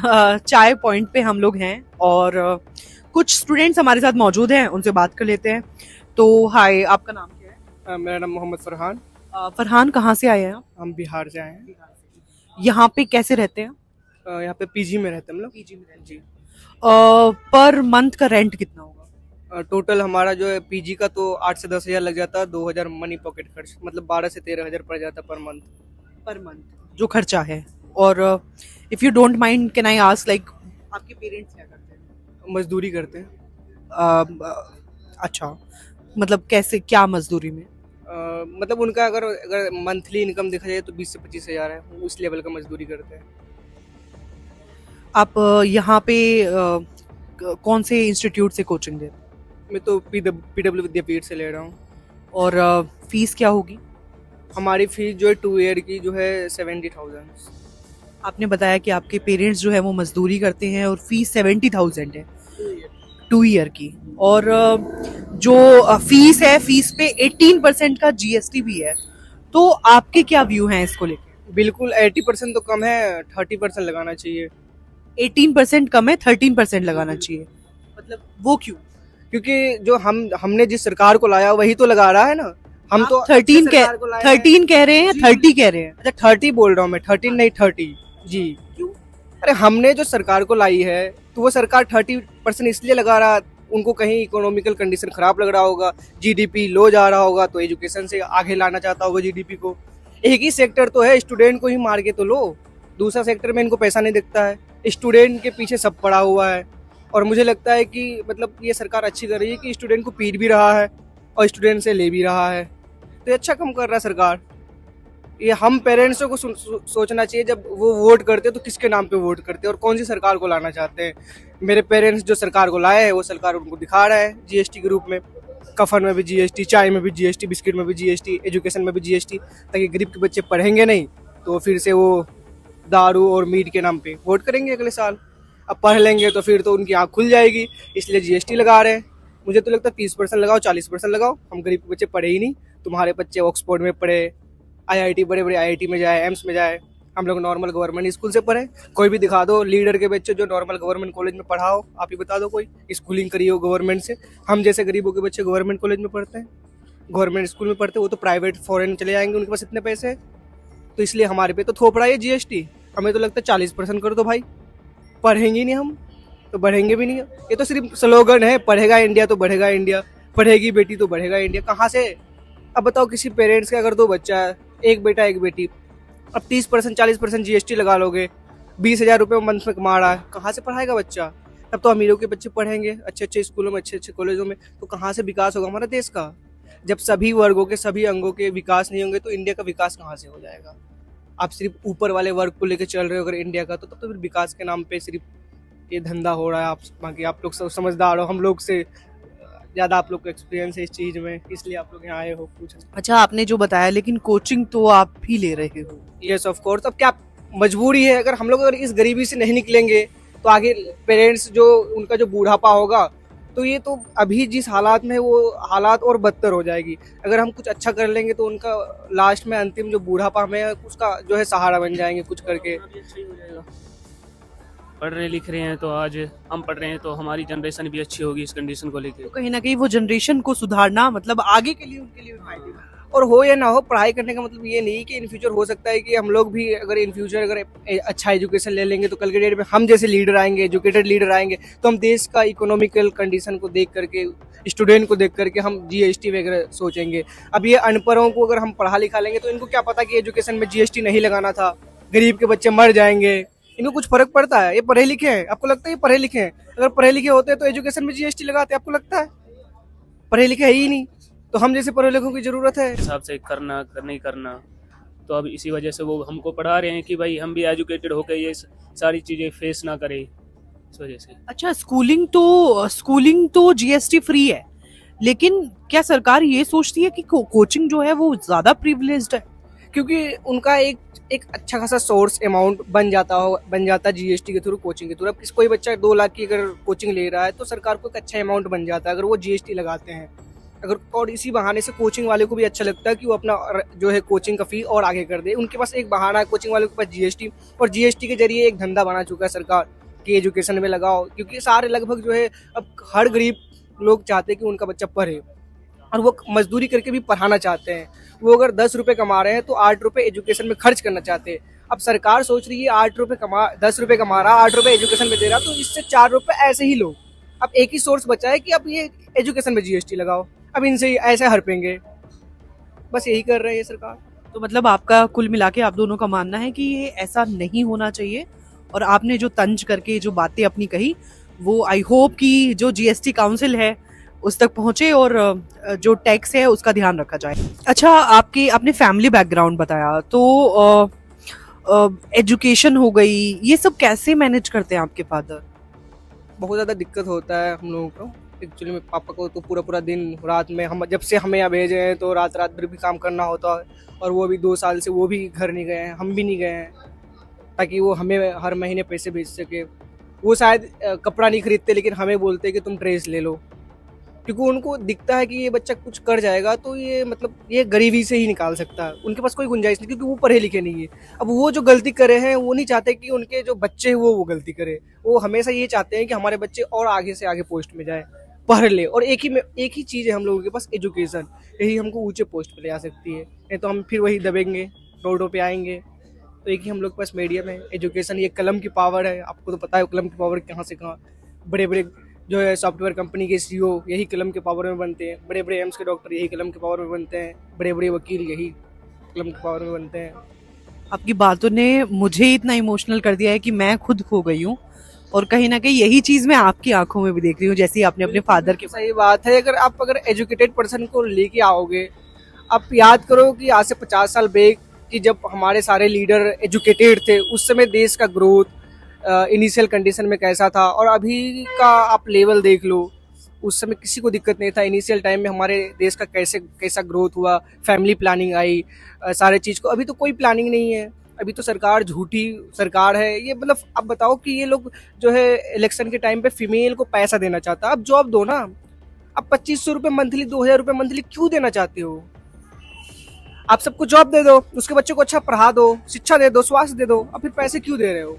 चाय पॉइंट पे हम लोग हैं और कुछ स्टूडेंट्स हमारे साथ मौजूद हैं, उनसे बात कर लेते हैं। तो हाय, आपका नाम क्या है? मेरा नाम मोहम्मद फरहान। फरहान, कहाँ से आए हैं आप? हम बिहार से आए हैं। यहाँ पे कैसे रहते हैं? यहाँ पे पीजी में रहते हैं हम लोग। पीजी में रहते हैं। जी। पर मंथ का रेंट कितना होगा? टोटल हमारा जो है पीजी का तो 8 से 10 हज़ार लग जाता है। 2 हज़ार मनी पॉकेट खर्च, मतलब 12 से 13 हज़ार पड़ जाता है पर मंथ। पर मंथ जो खर्चा है। और if you don't mind, can I ask, like आपके पेरेंट्स क्या करते हैं? मजदूरी करते हैं। अच्छा, मतलब कैसे, क्या मजदूरी में? मतलब उनका अगर अगर मंथली इनकम देखा जाए तो 20 से 25 हज़ार है, वो उस लेवल का मजदूरी करते हैं। आप यहाँ पे कौन से इंस्टीट्यूट से कोचिंग दे रहे हैं? मैं तो पीडब्ल्यू विद्यापीठ से ले रहा हूँ। और फीस क्या होगी? हमारी फीस जो है 2 ईयर की जो है 70,000। आपने बताया कि आपके पेरेंट्स जो है वो मजदूरी करते हैं और फीस 70,000 है 2 ईयर की। और जो फीस है, फीस पे 18% का जीएसटी भी है। तो आपके क्या व्यू हैं इसको लेकर? बिल्कुल 80% तो कम है, 30% लगाना चाहिए। 18% कम है, 13% लगाना चाहिए? मतलब वो क्यों? क्योंकि जो हमने जिस सरकार को लाया वही तो लगा रहा है ना। हम तो आप अच्छे सरकार को लाए हैं। 13 कह रहे हैं, जी, 30 कह रहे हैं? अच्छा 30 बोल रहा हूँ मैं, 13 नहीं 30। जी। क्यों? अरे हमने जो सरकार को लाई है तो वो सरकार 30% इसलिए लगा रहा, उनको कहीं इकोनॉमिकल कंडीशन खराब लग रहा होगा, जीडीपी लो जा रहा होगा तो एजुकेशन से आगे लाना चाहता होगा जीडीपी को। एक ही सेक्टर तो है, स्टूडेंट को ही मार के तो लो। दूसरा सेक्टर में इनको पैसा नहीं दिखता है, स्टूडेंट के पीछे सब पड़ा हुआ है। और मुझे लगता है कि मतलब ये सरकार अच्छी कर रही है कि स्टूडेंट को पीट भी रहा है और स्टूडेंट से ले भी रहा है, तो ये अच्छा काम कर रहा है सरकार। ये हम पेरेंट्सों को सोचना चाहिए, जब वो वोट करते हैं तो किसके नाम पे वोट करते हैं और कौन सी सरकार को लाना चाहते हैं। मेरे पेरेंट्स जो सरकार को लाए हैं वो सरकार उनको दिखा रहा है जीएसटी के रूप में। कफन में भी जीएसटी, चाय में भी जीएसटी, बिस्किट में भी जीएसटी, एजुकेशन में भी जीएसटी, ताकि गरीब के बच्चे पढ़ेंगे नहीं तो फिर से वो दारू और मीट के नाम पे वोट करेंगे अगले साल। अब पढ़ लेंगे तो फिर तो उनकी आँख खुल जाएगी, इसलिए जीएसटी लगा रहे हैं। मुझे तो लगता है 30% लगाओ, 40% लगाओ, हम गरीब के बच्चे पढ़े ही नहीं। तुम्हारे बच्चे ऑक्सफोर्ड में पढ़े, आईआईटी, बड़े बड़े आईआईटी में जाए, एम्स में जाए, हम लोग नॉर्मल गवर्नमेंट स्कूल से पढ़े। कोई भी दिखा दो लीडर के बच्चे जो नॉर्मल गवर्नमेंट कॉलेज में पढ़ा हो, आप ही बता दो कोई स्कूलिंग करी हो गवर्नमेंट से। हम जैसे गरीबों के बच्चे गवर्नमेंट कॉलेज में पढ़ते हैं, गवर्नमेंट स्कूल में पढ़ते हैं, वो तो प्राइवेट फॉरेन चले जाएंगे, उनके पास इतने पैसे हैं। तो इसलिए हमारे पे तो थोप रहा है जीएसटी। हमें तो लगता है 40% कर दो भाई, पढ़ेंगे नहीं हम तो बढ़ेंगे भी नहीं। ये तो सिर्फ स्लोगन है, पढ़ेगा इंडिया तो बढ़ेगा इंडिया, पढ़ेगी बेटी तो बढ़ेगा इंडिया। कहाँ से? अब बताओ किसी पेरेंट्स के अगर दो बच्चा है, एक बेटा एक बेटी, अब 30% 40% जीएसटी लगा लोगे, 20 हज़ार रुपये मंथ में कमा रहा है, कहाँ से पढ़ाएगा बच्चा? तब तो अमीरों के बच्चे पढ़ेंगे अच्छे अच्छे स्कूलों में, अच्छे अच्छे कॉलेजों में, तो कहाँ से विकास होगा हमारा देश का? जब सभी वर्गों के सभी अंगों के विकास नहीं होंगे तो इंडिया का विकास कहाँ से हो जाएगा? आप सिर्फ ऊपर वाले वर्ग को लेकर चल रहे हो अगर इंडिया का, तो तब तो फिर विकास के नाम पे सिर्फ ये धंधा हो रहा है। आप बाकी आप लोग सब समझदार हो, हम लोग से ज़्यादा आप लोग को एक्सपीरियंस है इस चीज़ में, इसलिए आप लोग यहाँ आए हो पूछने। अच्छा, आपने जो बताया, लेकिन कोचिंग तो आप भी ले रहे हो। यस ऑफ कोर्स, अब क्या मजबूरी है। अगर हम लोग अगर इस गरीबी से नहीं निकलेंगे तो आगे पेरेंट्स जो उनका जो बूढ़ापा होगा, तो ये तो अभी जिस हालात में वो हालात और बदतर हो जाएगी। अगर हम कुछ अच्छा कर लेंगे तो उनका लास्ट में अंतिम जो बूढ़ापा में उसका जो है सहारा बन जाएंगे कुछ करके। पढ़ रहे लिख रहे हैं तो आज हम पढ़ रहे हैं तो हमारी जनरेशन भी अच्छी होगी इस कंडीशन को लेके। तो कहीं ना कहीं वो जनरेशन को सुधारना, मतलब आगे के लिए उनके लिए फायदेमंद है। और हो या ना हो, पढ़ाई करने का मतलब ये नहीं कि इन फ्यूचर हो सकता है कि हम लोग भी अगर इन फ्यूचर अगर अच्छा एजुकेशन ले लेंगे तो कल के डेट में हम जैसे लीडर आएंगे, एजुकेटेड लीडर आएंगे, तो हम देश का इकोनॉमिकल कंडीशन को देख करके, स्टूडेंट को देख करके हम जीएसटी वगैरह सोचेंगे। अब ये अनपढ़ों को अगर हम पढ़ा लिखा लेंगे तो इनको क्या पता कि एजुकेशन में जीएसटी नहीं लगाना था, गरीब के बच्चे मर जाएंगे, इनको कुछ फर्क पड़ता है? ये पढ़े लिखे हैं, आपको लगता है ये पढ़े लिखे हैं? अगर पढ़े लिखे होते तो एजुकेशन में जीएसटी लगाते, आपको लगता है? पढ़े लिखे है ही नहीं, तो हम जैसे पढ़े लिखों की जरूरत है। हिसाब से करना नहीं करना, तो अब इसी वजह से वो हमको पढ़ा रहे हैं कि भाई हम भी एजुकेटेड होकर ये सारी चीज़ें फेस ना करें, इस वजह से। अच्छा, स्कूलिंग तो जीएसटी फ्री है, लेकिन क्या सरकार ये सोचती है कि कोचिंग जो है वो ज्यादा प्रिविलेज्ड है? क्योंकि उनका एक अच्छा खासा सोर्स अमाउंट बन जाता है जीएसटी के थ्रू, कोचिंग के थ्रू। अब कोई बच्चा 2 लाख की अगर कोचिंग ले रहा है तो सरकार को एक अच्छा अमाउंट बन जाता है अगर वो जीएसटी लगाते हैं। अगर और इसी बहाने से कोचिंग वाले को भी अच्छा लगता है कि वो अपना जो है कोचिंग का फी और आगे कर दे। उनके पास एक बहाना है कोचिंग वालों के पास जीएसटी, और जीएसटी के जरिए एक धंधा बना चुका है सरकार कि एजुकेशन में लगाओ, क्योंकि सारे लगभग जो है अब हर गरीब लोग चाहते हैं कि उनका बच्चा पढ़े और वो मजदूरी करके भी पढ़ाना चाहते हैं। वो अगर 10 रुपये कमा रहे हैं तो 8 रुपये एजुकेशन में खर्च करना चाहते हैं। अब सरकार सोच रही है 10 रुपये कमा रहा, 8 रुपये एजुकेशन में दे रहा, तो इससे 4 रुपये ऐसे ही लो। अब एक ही सोर्स बचा है कि अब ये एजुकेशन में जीएसटी लगाओ, अब इनसे ऐसे हड़पेंगे। बस यही कर रहे हैं ये सरकार। तो मतलब आपका कुल मिला के आप दोनों का मानना है कि ये ऐसा नहीं होना चाहिए, और आपने जो तंज करके जो बातें अपनी कही वो आई होप कि जो जीएसटी काउंसिल है उस तक पहुंचे और जो टैक्स है उसका ध्यान रखा जाए। अच्छा, आपने फैमिली बैकग्राउंड बताया, तो एजुकेशन हो गई, ये सब कैसे मैनेज करते हैं आपके फादर? बहुत ज़्यादा दिक्कत होता है हम लोगों को। एक्चुअली में पापा को तो पूरा दिन रात में, हम जब से हमें यहाँ भेजे हैं तो रात भर भी काम करना होता है, और वो भी 2 साल से वो भी घर नहीं गए हैं, हम भी नहीं गए हैं, ताकि वो हमें हर महीने पैसे भेज सके। वो शायद कपड़ा नहीं खरीदते लेकिन हमें बोलते कि तुम ड्रेस ले लो, क्योंकि उनको दिखता है कि ये बच्चा कुछ कर जाएगा तो ये मतलब ये गरीबी से ही निकाल सकता है। उनके पास कोई गुंजाइश नहीं, क्योंकि वो पढ़े लिखे नहीं है। अब वो जो गलती करे हैं वो नहीं चाहते कि उनके जो बच्चे हैं वो गलती करे। वो हमेशा ये चाहते हैं कि हमारे बच्चे और आगे से आगे पोस्ट में जाए, पढ़ ले, और एक ही चीज़ है हम लोगों के पास, एजुकेशन। यही हमको ऊंचे पोस्ट पे ले आ सकती है, नहीं तो हम फिर वही दबेंगे, रोडों पे आएंगे। तो एक ही हम लोग के पास मीडियम है, एजुकेशन। ये कलम की पावर है, आपको तो पता है कलम की पावर कहाँ से कहाँ। बड़े बड़े जो है सॉफ्टवेयर कंपनी के सीईओ यही कलम के पावर में बनते हैं, बड़े बड़े एम्स के डॉक्टर यही कलम के पावर में बनते हैं, बड़े बड़े वकील यही कलम के पावर में बनते हैं। आपकी बातों ने मुझे इतना इमोशनल कर दिया है कि मैं खुद खो गई हूँ, और कहीं ना कहीं यही चीज मैं आपकी आंखों में भी देख रही हूँ, जैसे ही आपने अपने फादर के। सही बात है। अगर एजुकेटेड पर्सन को लेके आओगे, आप याद करो कि आज से 50 साल बैक कि जब हमारे सारे लीडर एजुकेटेड थे, उस समय देश का ग्रोथ इनिशियल कंडीशन में कैसा था, और अभी का आप लेवल देख लो। उस समय किसी को दिक्कत नहीं था। इनिशियल टाइम में हमारे देश का कैसा ग्रोथ हुआ, फैमिली प्लानिंग आई, सारे चीज़ को। अभी तो कोई प्लानिंग नहीं है। अभी तो सरकार झूठी सरकार है ये। मतलब अब बताओ कि ये लोग जो है इलेक्शन के टाइम पे फीमेल को पैसा देना चाहता है। अब जॉब दो ना। अब 2500 रुपये मंथली, 2000 रुपये मंथली क्यों देना चाहते हो? आप सबको जॉब दे दो, उसके बच्चों को अच्छा पढ़ा दो, शिक्षा दे दो, स्वास्थ्य दे दो, अब फिर पैसे क्यों दे रहे हो?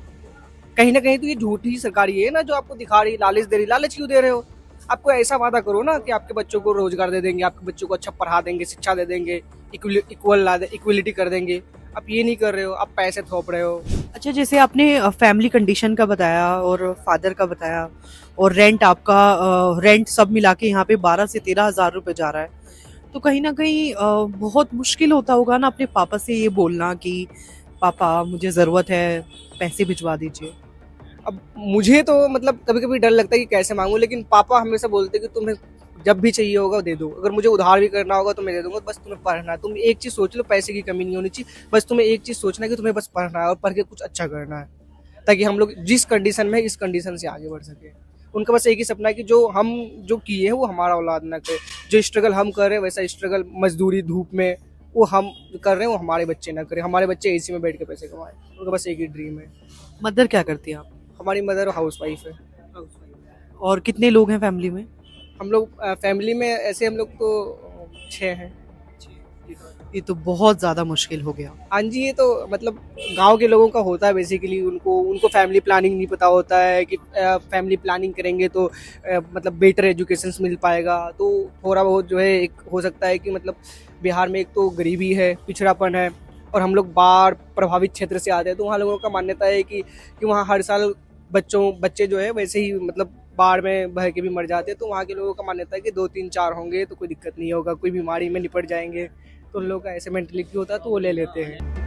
कहीं ना कहीं तो ये झूठी सरकार ही है ना, जो आपको दिखा रही, लालच दे रही। लालच क्यों दे रहे हो? आपको ऐसा वादा करो ना कि आपके बच्चों को रोजगार दे देंगे, आपके बच्चों को अच्छा पढ़ा देंगे, शिक्षा दे देंगे, इक्वलिटी कर देंगे। आप ये नहीं कर रहे हो, आप पैसे थोप रहे हो। अच्छा, जैसे आपने फैमिली कंडीशन का बताया और फादर का बताया, और रेंट आपका रेंट सब मिला के यहाँ पे 12 से 13 हज़ार रुपये जा रहा है, तो कहीं ना कहीं बहुत मुश्किल होता होगा ना अपने पापा से ये बोलना कि पापा मुझे ज़रूरत है, पैसे भिजवा दीजिए। अब मुझे तो मतलब कभी कभी डर लगता है कि कैसे मांगूं, लेकिन पापा हमेशा बोलते कि तुम्हें जब भी चाहिए होगा दे दो। अगर मुझे उधार भी करना होगा तो मैं दे दूंगा, बस तुम्हें पढ़ना है। तुम एक चीज़ सोच लो, पैसे की कमी नहीं होनी चाहिए, बस तुम्हें एक चीज़ सोचना है कि तुम्हें बस पढ़ना है और पढ़ के कुछ अच्छा करना है, ताकि हम लोग जिस कंडीशन में इस कंडीशन से आगे बढ़ सके। उनका बस एक ही सपना है कि जो हम जो किए हैं वो हमारा औलाद ना करे। जो स्ट्रगल हम कर रहे हैं, वैसा स्ट्रगल मजदूरी धूप में वो हम कर रहे हैं, वो हमारे बच्चे ना करें। हमारे बच्चे एसी में बैठ के पैसे कमाएं, उनका बस एक ही ड्रीम है। मदर क्या करती है आप? हमारी मदर हाउस वाइफ है। और कितने लोग हैं फैमिली में? हम लोग फैमिली में ऐसे हम लोग तो 6 हैं। ये तो बहुत ज़्यादा मुश्किल हो गया। हाँ जी, ये तो मतलब गांव के लोगों का होता है बेसिकली। उनको फैमिली प्लानिंग नहीं पता होता है कि फैमिली प्लानिंग करेंगे तो मतलब बेटर एजुकेशन मिल पाएगा। तो थोड़ा बहुत जो है एक हो सकता है कि मतलब बिहार में एक तो गरीबी है, पिछड़ापन है, और हम लोग बाढ़ प्रभावित क्षेत्र से आते हैं। तो वहाँ लोगों का मान्यता है कि वहाँ हर साल बच्चे जो है वैसे ही मतलब बाढ़ में बह के भी मर जाते हैं। तो वहाँ के लोगों का मान्यता है कि 2 3 4 होंगे तो कोई दिक्कत नहीं होगा, कोई बीमारी में निपट जाएंगे। तो उन लोगों का ऐसे मेंटलिटी होता है तो वो ले लेते हैं।